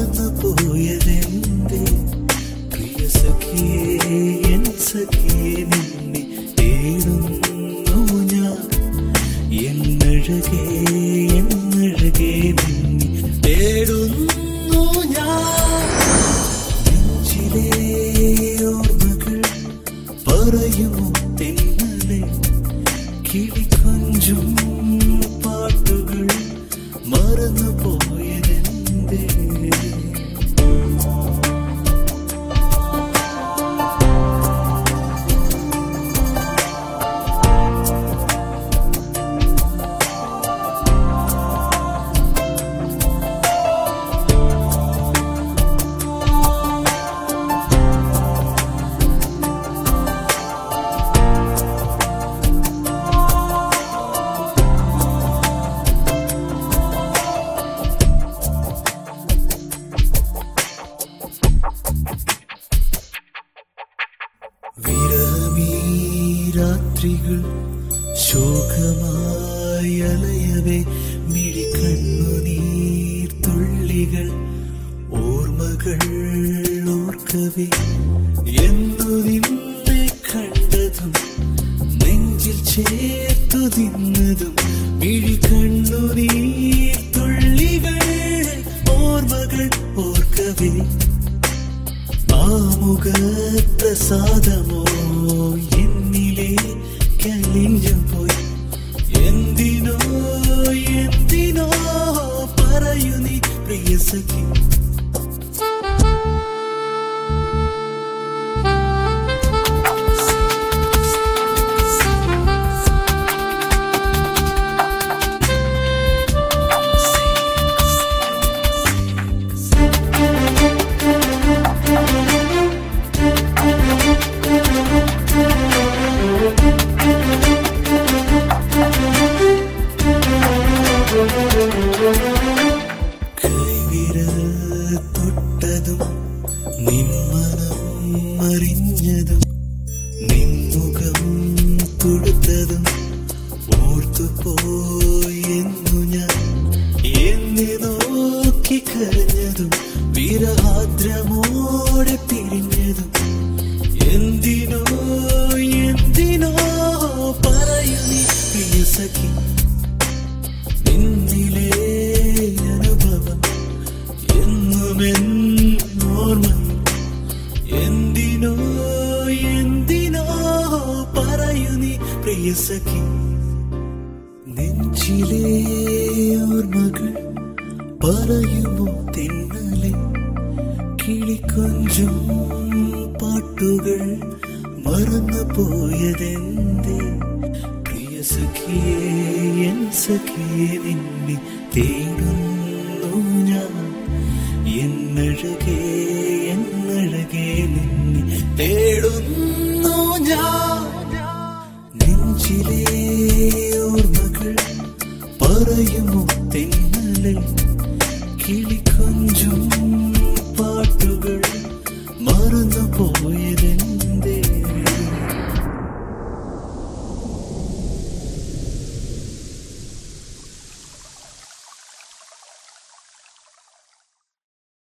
മറന്നു പോയതെന്തേ പ്രിയ സഖിയേ എൻ സഖിയേ നിന്നെ തേടുന്നു ഞാൻ എന്നഴകേ എന്നഴകേ നിന്നെ തേടുന്നു ഞാൻ നെഞ്ചിലെ ഓർമ്മകൾ പറയുമോ തെന്നലെ കിളിക്കൊഞ്ചും പാട്ടുകൾ മറന്നു പോയതെന്തേ രാത്രികൾ ശോകമായി അലയവേ മിഴിക്കണ്ണുനീർ തുള്ളികൾ ഓർമ്മകൾ ഓർക്കവേ എന്നു നിന്നെ കണ്ടതും നെഞ്ചിൽ ചേർത്തു നിന്നതും മിഴിക്കണ്ണുനീർ തുള്ളികൾ ഓർമ്മകൾ ഓർക്കവേ ആമുഖ പ്രസാദമോ എന്നിലെ കലിഞ്ഞു പോയി എന്തിനോ എന്തിനോ പറയൂ നീ പ്രിയ സഖി തൊട്ടതും നിന്മനം അറിഞ്ഞതും നിൻമുഖം കൊടുത്തതും ഓർത്തുപോയെന്നു ഞാൻ എന്നെ നോക്കി കരഞ്ഞതും വിരഹാദ്രമോടെ പിരിഞ്ഞതും എന്തിനോ എന്തിനോ പറയൂ നീ പ്രിയ സഖി നിന്നിലെ അനുഭവം എന്നുമെന്നോർമ്മയും എന്തിനോ എന്തിനോ പറയൂ നീ പ്രിയ സഖി നെഞ്ചിലെ ഓർമ്മകൾ പറയുമോ തെന്നലെ കിളിക്കൊഞ്ചും പാട്ടുകൾ മറന്നു പോയതെന്തേ പ്രിയ സഖിയേ എൻ സഖിയേ നിന്നെ തേടുന്നു ഞാൻ എന്നഴകേ എന്നഴകേ നിന്നെ തേടുന്നു ഞാൻ നെഞ്ചിലെ ഓർമ്മകൾ പറയുമോ തെന്നലെ കിളിക്കൊഞ്ചും